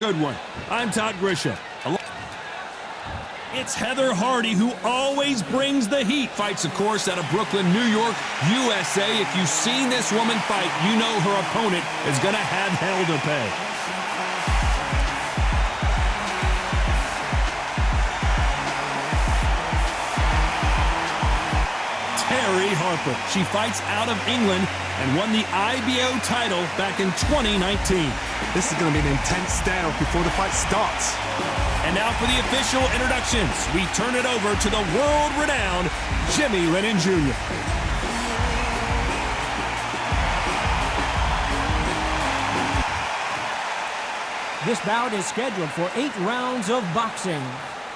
Good one. I'm Todd Grisham. It's Heather Hardy who always brings the heat. Fights, of course, out of Brooklyn, New York, USA. If you've seen this woman fight, you know her opponent is going to have hell to pay. Terri Harper. She fights out of England and won the IBO title back in 2019. This is going to be an intense standoff before the fight starts. And now for the official introductions, we turn it over to the world-renowned Jimmy Lennon Jr. This bout is scheduled for 8 rounds of boxing.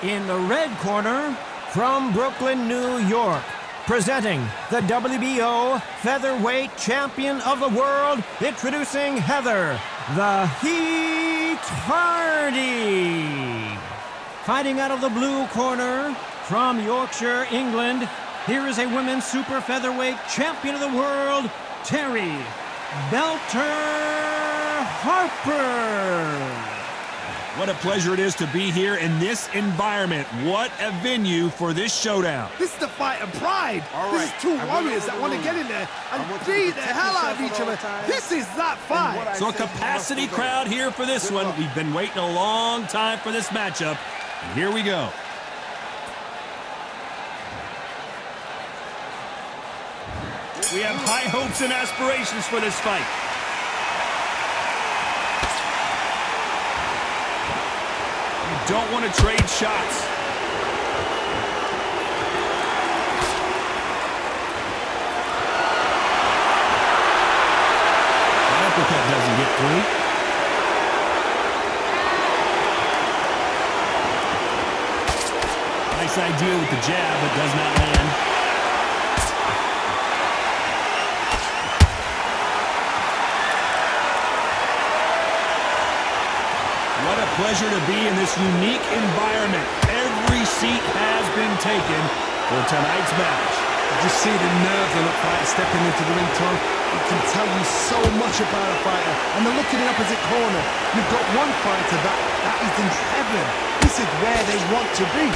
In the red corner, from Brooklyn, New York, presenting the WBO featherweight champion of the world, introducing Heather the Heat Hardy. Fighting out of the blue corner, from Yorkshire, England, here is a women's super featherweight champion of the world, Terri Belter Harper. What a pleasure it is to be here in this environment. What a venue for this showdown. This is the fight of pride. This is two warriors that want to get in there and beat the hell out of each other. This is that fight. So a capacity crowd here for this one. We've been waiting a long time for this matchup. And here we go. We have high hopes and aspirations for this fight. Don't want to trade shots. The uppercut doesn't get through. Nice idea with the jab, but does not land. What a pleasure to be in this unique environment. Every seat has been taken for tonight's match. You see the nerves of the fighter stepping into the ring, Tom. It can tell you so much about a fighter. And then look in the opposite corner. You've got one fighter that is in heaven. This is where they want to be.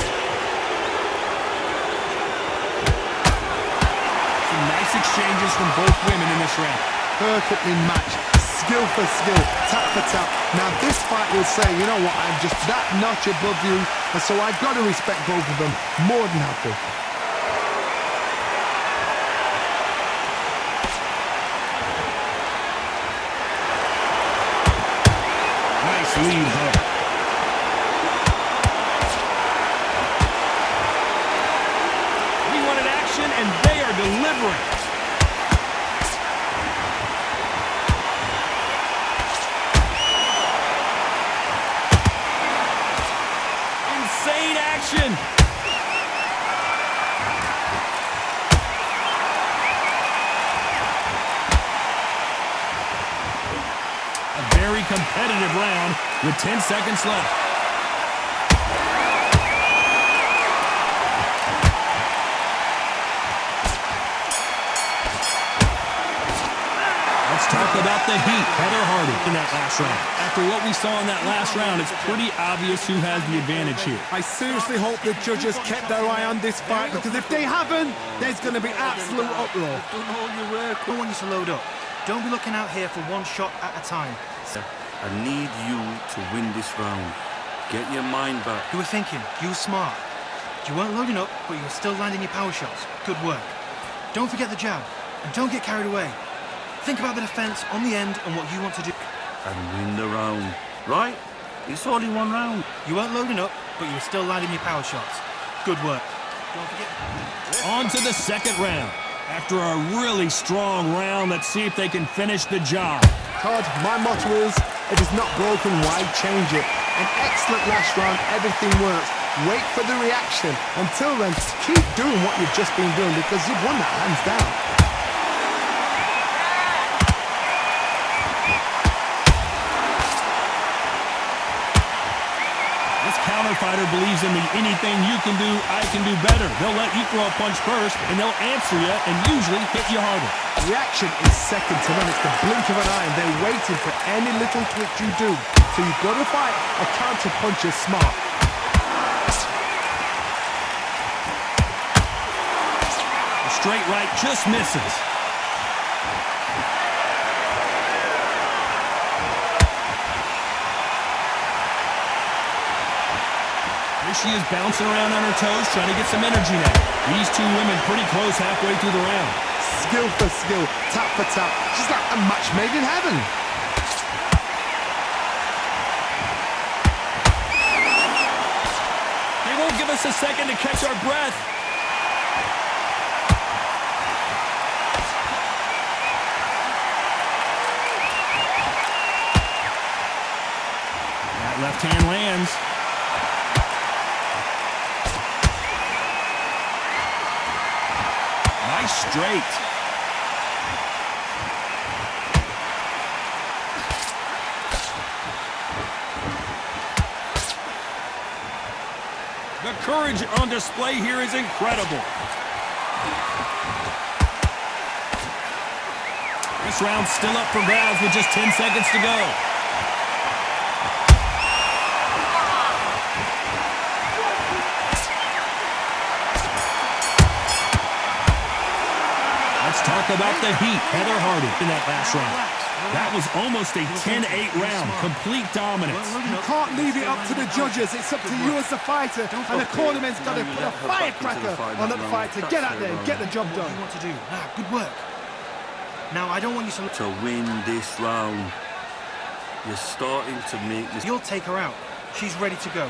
Some nice exchanges from both women in this round. Perfectly matched. Skill for skill, tap for tap. Now this fight will say, you know what, I'm just that notch above you, and so I've got to respect both of them. More than happy. Nice lead, Harper. We wanted action, and they are delivering. Action. A very competitive round with 10 seconds left. Let's talk about the heat. Heather Hardy in that last round. After what we saw in that last round, it's pretty obvious who has the advantage here. I seriously hope the judges kept their eye on this fight, because if they haven't, there's going to be absolute uproar. Don't hold your work. I want you to load up. Don't be looking out here for one shot at a time. I need you to win this round. Get your mind back. You were thinking. You were smart. You weren't loading up, but you were still landing your power shots. Good work. Don't forget the jab, and don't get carried away. Think about the defense on the end and what you want to do. And win the round. Right? It's only one round. You weren't loading up, but you were still landing your power shots. Good work. Don't forget. On to the second round. After a really strong round, let's see if they can finish the job. Todd, my motto is, if it's not broken, why change it? An excellent last round, everything works. Wait for the reaction. Until then, keep doing what you've just been doing, because you've won that hands down. Counter fighter believes in the anything you can do, I can do better. They'll let you throw a punch first, and they'll answer you and usually hit you harder. Reaction is second to none. It's the blink of an eye, and they're waiting for any little twitch you do. So you've got to fight a counter-puncher smart. The straight right just misses. Here she is bouncing around on her toes, trying to get some energy now. These two women pretty close halfway through the round. Skill for skill, tap for tap. She's like a match made in heaven. They won't give us a second to catch our breath. That left hand lands. Nice straight. The courage on display here is incredible. This round's still up for grabs with just 10 seconds to go. Let's talk about the heat. Heather Hardy in that last round. That was almost a 10-8 round. Complete dominance. You can't leave it up to the judges. It's up to you as the fighter. And the cornerman's got to put a firecracker on that fighter. Get out there and get the job done. What do you want to do? Good work. Now, I don't want you To win this round, you're starting to make this. You'll take her out. She's ready to go.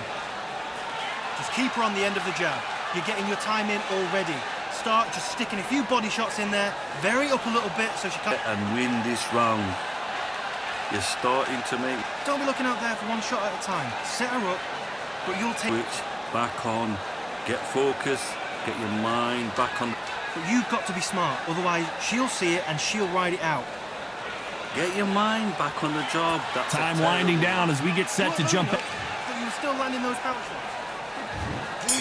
Just keep her on the end of the jab. You're getting your time in already. Start just sticking a few body shots in there. Vary up a little bit so she can't. And win this round. You're starting to make. Don't be looking out there for one shot at a time. Set her up, but you'll take. Switch back on. Get focused. Get your mind back on. But you've got to be smart. Otherwise, she'll see it and she'll ride it out. Get your mind back on the job. That's Time winding down as we get set to jump. But you're still landing those power shots.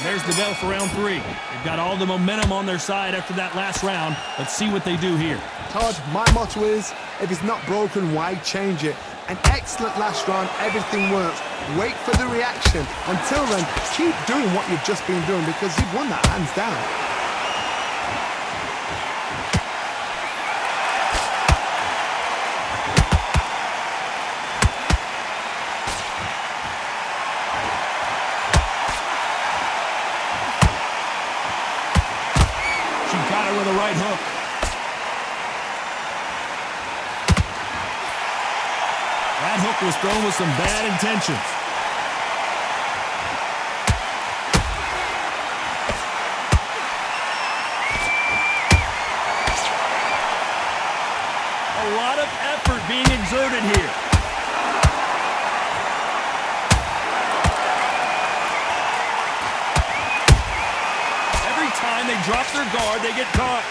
There's the bell for round 3. They've got all the momentum on their side after that last round. Let's see what they do here. Todd, my motto is, if it's not broken, why change it? An excellent last round, everything works. Wait for the reaction. Until then, keep doing what you've just been doing because you've won that hands down. With a right hook. That hook was thrown with some bad intentions. A lot of effort being exerted here. Time they drop their guard, they get caught.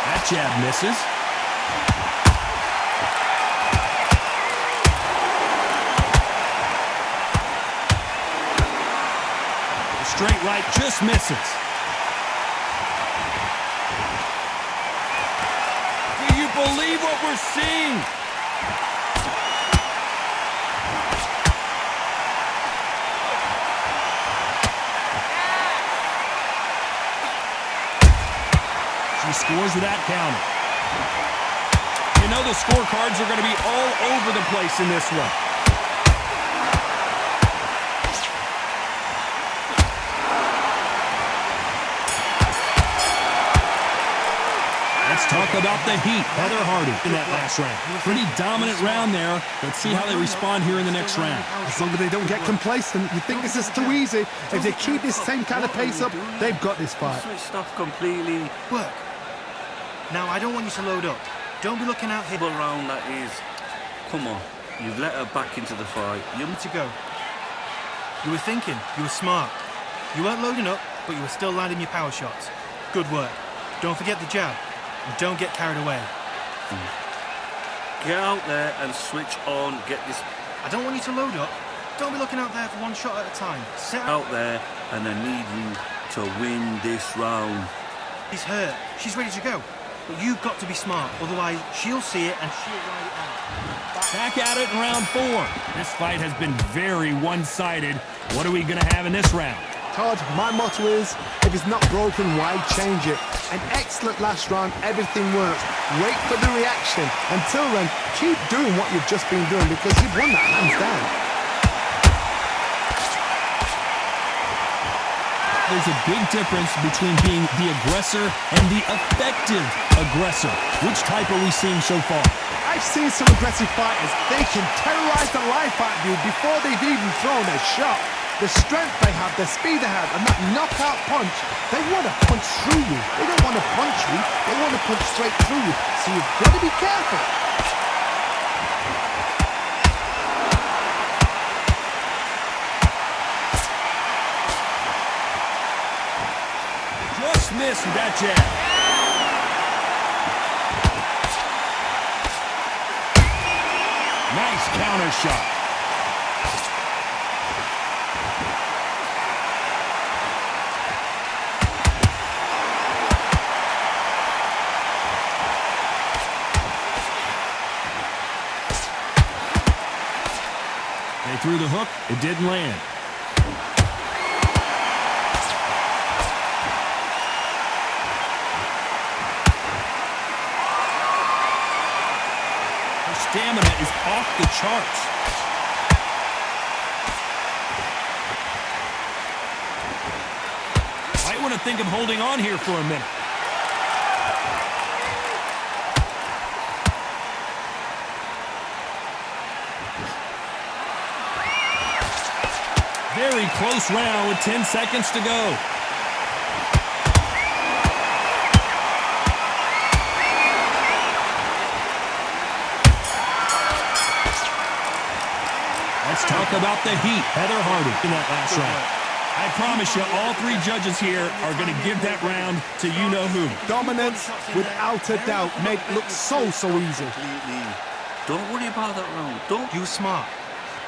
That jab misses. The straight right just misses. Believe what we're seeing. She scores with that counter. You know the scorecards are going to be all over the place in this one. Let's talk about the heat. Heather Hardy in that last round. Pretty dominant round there. Let's see how they respond here in the next round. As long as they don't get complacent, you think this is too easy. If they keep this same kind of pace up, they've got this fight. Switched off completely. Work. Now, I don't want you to load up. Don't be looking out here. Double round that is. Come on. You've let her back into the fight. You're to go. You were thinking. You were smart. You weren't loading up, but you were still landing your power shots. Good work. Don't forget the jab. And don't get carried away. Get out there and switch on. Get this. I don't want you to load up. Don't be looking out there for one shot at a time. Set Out there, and I need you to win this round. He's hurt. She's ready to go. But you've got to be smart, otherwise she'll see it and she'll ride it out. Back at it in round 4. This fight has been very one-sided. What are we going to have in this round? Todd, my motto is, if it's not broken, why change it? An excellent last round, everything works. Wait for the reaction. Until then, keep doing what you've just been doing because you've won that hands down. There's a big difference between being the aggressor and the effective aggressor. Which type are we seeing so far? I've seen some aggressive fighters. They can terrorize the life out of you before they've even thrown a shot. The strength they have, the speed they have, and that knockout punch, they want to punch through you. They don't want to punch you, they want to punch straight through you. So you've got to be careful. Just missed with that jab. Nice counter shot. They threw the hook, it didn't land. Her stamina is off the charts. Might want to think of holding on here for a minute. Very close round with 10 seconds to go. Let's talk about the heat. Heather Hardy in that last round. I promise you, all 3 judges here are going to give that round to you-know-who. Dominance, without a doubt, made it look so easy. Don't worry about that round. Don't You were smart.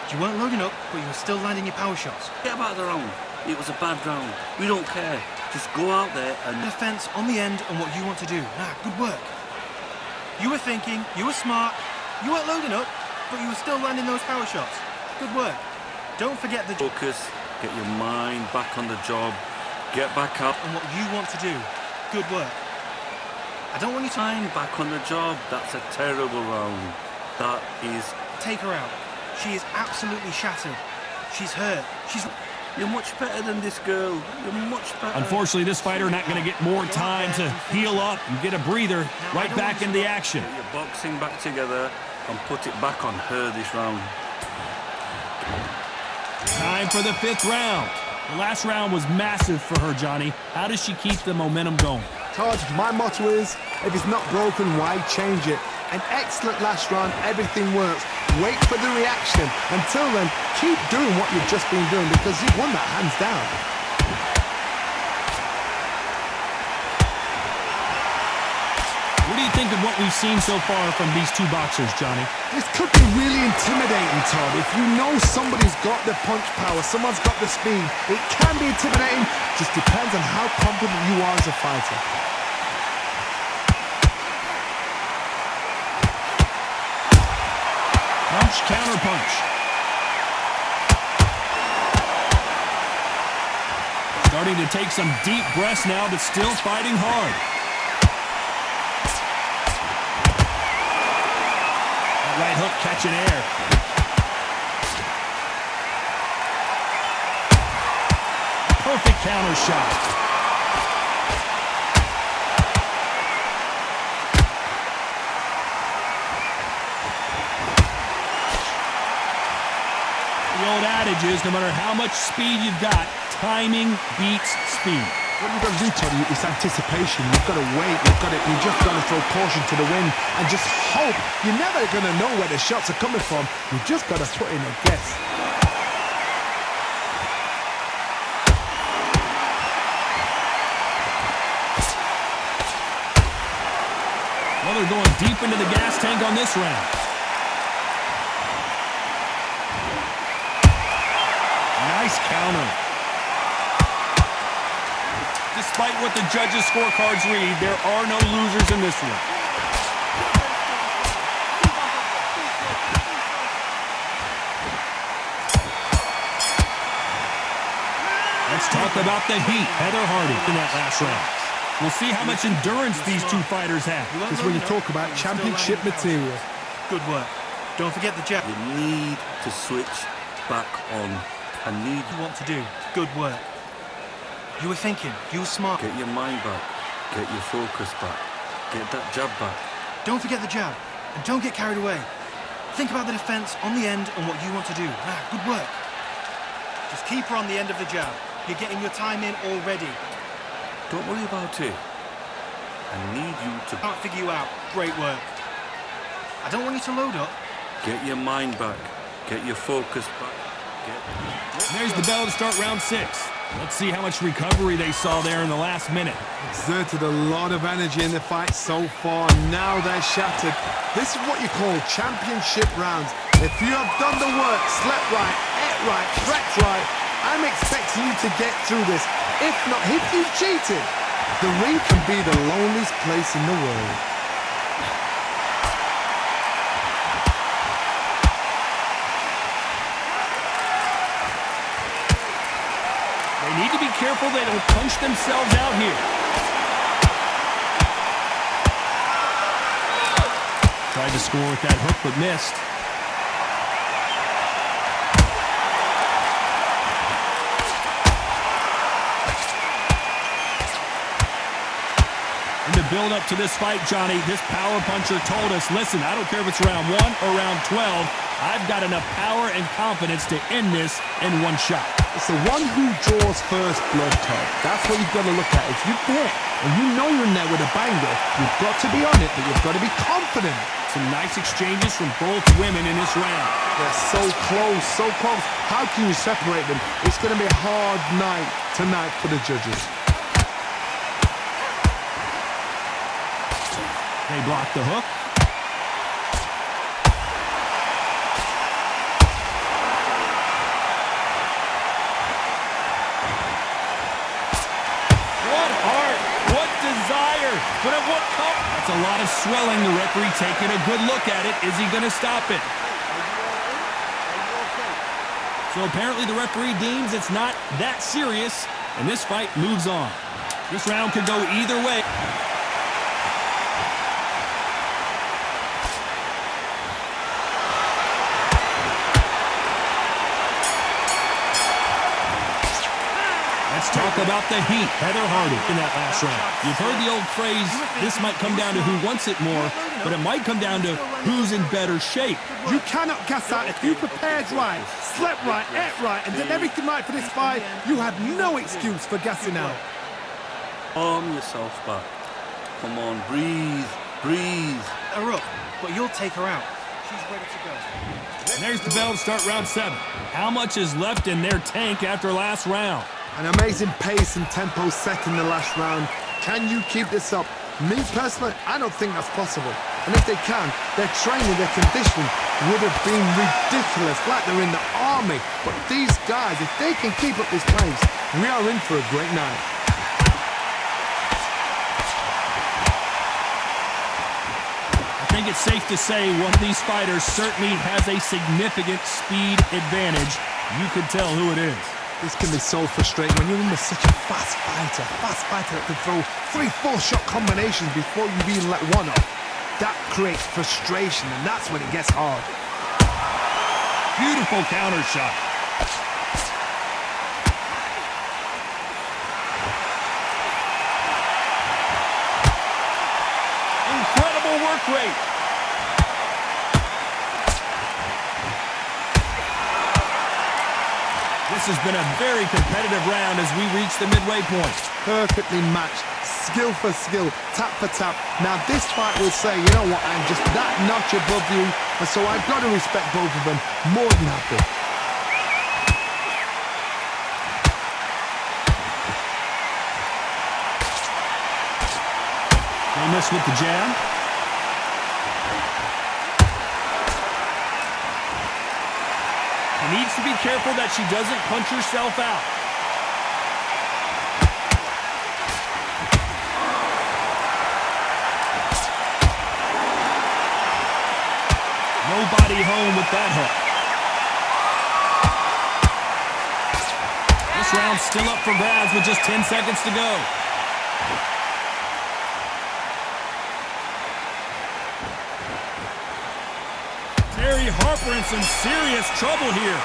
You weren't loading up, but you were still landing your power shots. get about the round. It was a bad round. We don't care. Just go out there and Defense on the end and what you want to do. Good work. You were thinking, you were smart, you weren't loading up, but you were still landing those power shots. Good work. Don't forget the focus. Get your mind back on the job. Get back up. and what you want to do. Good work. I don't want you to Mind back on the job. That's a terrible round. That is. take her out. She is absolutely shattered. She's hurt. You're much better than this girl. You're much better. Unfortunately, this fighter not going to get more time to heal up and get a breather. Right back into the action. Get your boxing back together and put it back on her this round. Time for the 5th round. The last round was massive for her, Johnny. How does she keep the momentum going? Todd, my motto is, if it's not broken, why change it? An excellent last round, everything works. Wait for the reaction. Until then, keep doing what you've just been doing because you've won that hands down. What do you think of what we've seen so far from these 2 boxers, Johnny? This could be really intimidating, Todd. If you know somebody's got the punch power, someone's got the speed, it can be intimidating. Just depends on how confident you are as a fighter. Punch, counter punch. Starting to take some deep breaths now, but still fighting hard. That right hook catching air. Perfect counter shot. The old adage is, no matter how much speed you've got, timing beats speed. What you've got to do, Tony, is anticipation. You've got to wait. You just got to throw caution to the wind and just hope. You're never going to know where the shots are coming from. You've just got to put in a guess. Well, they're going deep into the gas tank on this round. Nice counter. Despite what the judges' scorecards read, there are no losers in this one. Let's talk about the heat. Heather Hardy in that last round. We'll see how much endurance these two fighters have. This is when you talk about championship material. Good work. Don't forget the jab. You need to switch back on. I need You want to do. Good work. You were thinking. You were smart. Get your mind back. Get your focus back. Get that jab back. Don't forget the jab. And don't get carried away. Think about the defense on the end and what you want to do. Now, good work. Just keep her on the end of the jab. You're getting your time in already. Don't worry about it. I need you to Can't figure you out. Great work. I don't want you to load up. get your mind back. Get your focus back. There's the bell to start round 6. Let's see how much recovery they saw there in the last minute. Exerted a lot of energy in the fight so far. Now they're shattered. This is what you call championship rounds. If you have done the work, slept right, ate right, prepped right, I'm expecting you to get through this. If not, if you've cheated, the ring can be the loneliest place in the world. They need to be careful they don't punch themselves out here. Tried to score with that hook, but missed. In the build-up to this fight, Johnny, this power puncher told us, listen, I don't care if it's round 1 or round 12, I've got enough power and confidence to end this in one shot. It's the one who draws first blood, Todd. That's what you've got to look at. If you're there and you know you're in there with a banger, you've got to be on it, but you've got to be confident. Some nice exchanges from both women in this round. They're so close, so close. How can you separate them? It's going to be a hard night tonight for the judges. They block the hook. What heart, what desire, but at what cost? That's a lot of swelling. The referee taking a good look at it. Is he going to stop it? So apparently the referee deems it's not that serious, and this fight moves on. This round could go either way. Let's talk about the heat. Heather Hardy in that last round. You've heard the old phrase, this might come down to who wants it more, but it might come down to who's in better shape. You cannot gas out. If you prepared right, slept right, ate right, and did everything right for this fight, you have no excuse for gassing out. Arm yourself back. Come on, breathe, breathe. Her up, but you'll take her out. She's ready to go. And there's the bell to start round 7. How much is left in their tank after last round? An amazing pace and tempo set in the last round. Can you keep this up? Me personally, I don't think that's possible. And if they can, their training, their conditioning would have been ridiculous, like they're in the army. But these guys, if they can keep up this pace, we are in for a great night. I think it's safe to say one of these fighters certainly has a significant speed advantage. You can tell who it is. This can be so frustrating when you're under such a fast fighter that can throw 3-4 shot combinations before you even let one off. That creates frustration, and that's when it gets hard. Beautiful counter shot. Incredible work rate. This has been a very competitive round as we reach the midway point. Perfectly matched, skill for skill, tap for tap. Now this fight will say, you know what, I'm just that notch above you, and so I've got to respect both of them more than happy. They miss with the jab. and needs to be careful that she doesn't punch herself out. Nobody home with that hook. This round's still up for grabs with just 10 seconds to go. Terry Harper in some serious trouble here.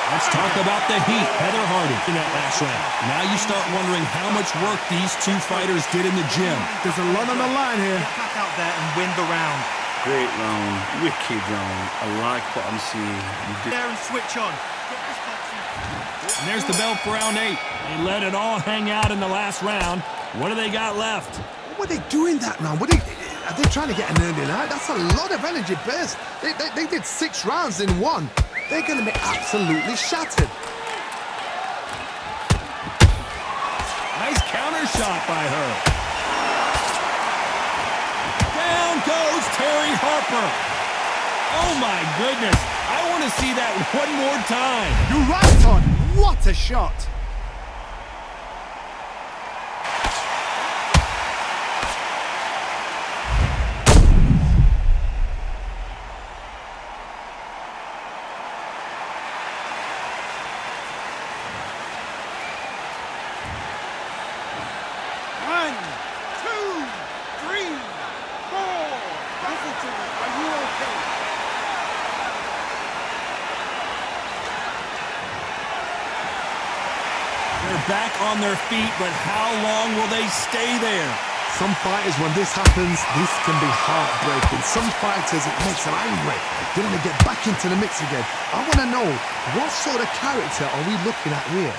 Let's talk about the heat. Heather Hardy in that last round. Now you start wondering how much work these two fighters did in the gym. There's a lot on the line here. Get back out there and win the round. Great round, wicked round. I like what I'm seeing. You did. There and switch on. Get this boxing. And there's the bell for round 8. They let it all hang out in the last round. What do they got left? What are they doing that round? Are they trying to get an early night? That's a lot of energy burst. They did 6 rounds in one. They're going to be absolutely shattered. Nice counter shot by her. Down goes Terry Harper. Oh my goodness. I want to see that one more time. You're right on. What a shot. Back on their feet, but how long will they stay there? Some fighters, when this happens, this can be heartbreaking. Some fighters, it makes them angry. They want to get back into the mix again. I want to know, what sort of character are we looking at here?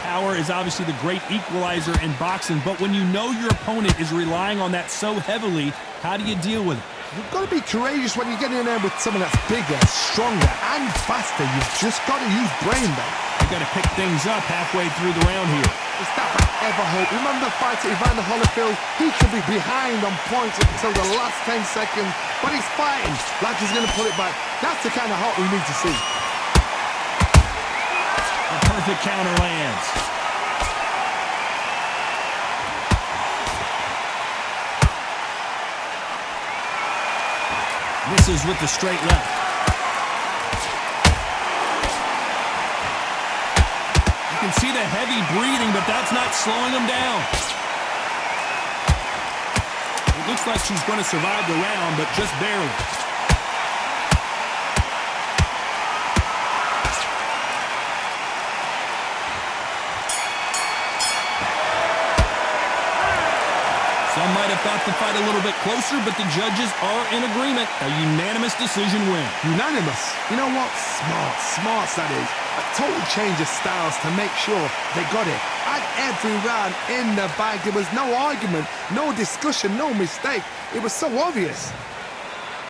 Power is obviously the great equalizer in boxing, but when you know your opponent is relying on that so heavily, how do you deal with it? You've got to be courageous when you get in there with someone that's bigger, stronger, and faster. You've just got to use brain there. You've got to pick things up halfway through the round here. It's that I ever hope. Remember the fighter Evander Holyfield? He could be behind on points until the last 10 seconds, but he's fighting like he's going to pull it back. That's the kind of heart we need to see. The perfect counter lands. Misses with the straight left. You can see the heavy breathing, but that's not slowing him down. It looks like she's going to survive the round, but just barely. Some might have thought the fight a little bit closer, but the judges are in agreement. A unanimous decision win. Unanimous. You know what? Smart that is. A total change of styles to make sure they got it. At every round in the bag, there was no argument, no discussion, no mistake. It was so obvious.